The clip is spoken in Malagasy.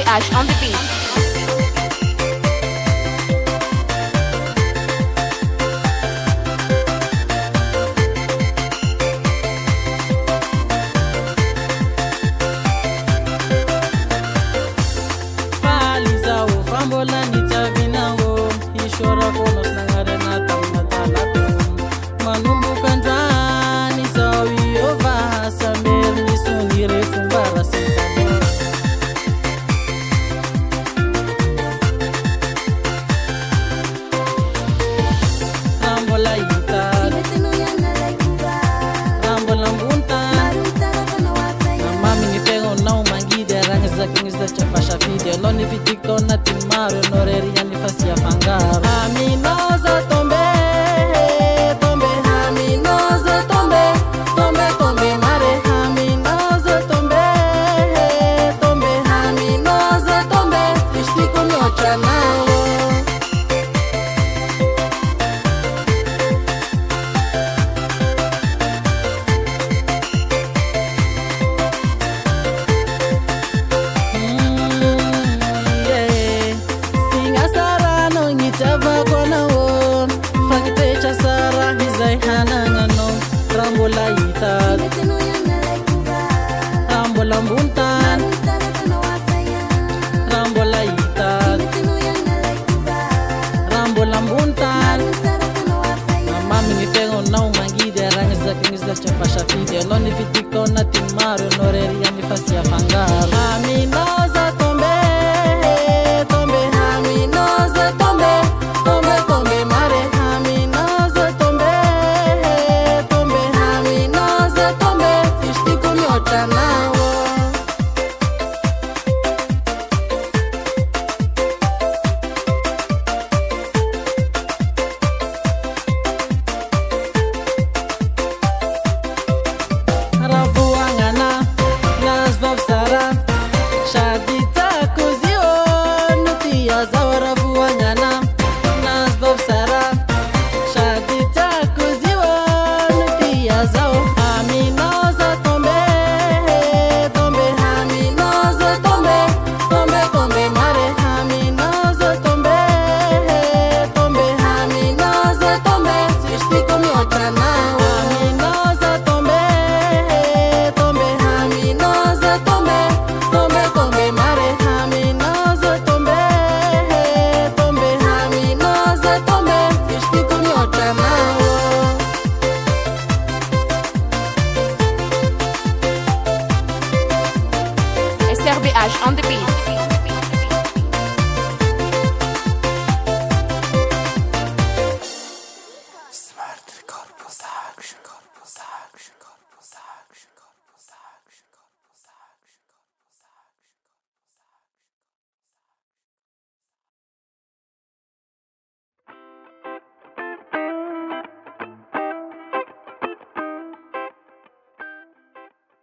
DJ Ash on the beat. Fambola ni tabinango ishora konos nangare na tamna talako manumbu kanjani sawi ova samer ni sunire fumbara sintano Rambola ita Rambola mbunta Mami ni pego na umangide rangiza kingiza chapasha video Loni vitiko na timaro noreri yani fasi ya fangaro Aminoza tombe Tombe aminoza tombe Tombe tombe mare Aminoza tombe Tombe aminoza tombe Ishtiko nyocha nao Rambola ita Rambola mbuntan Rambola ita Rambola mbuntan Mami ni pego na umangide rangiza kingiza chapasha video Loni vitiko na timaro noreri yani fasi ya fangaro Aminoza tombe Tombe aminoza tombe Tombe tombe mare Aminoza tombe Tombe aminoza tombe Ishtiko nyota nao Ravuangana Nas vavsara Shadi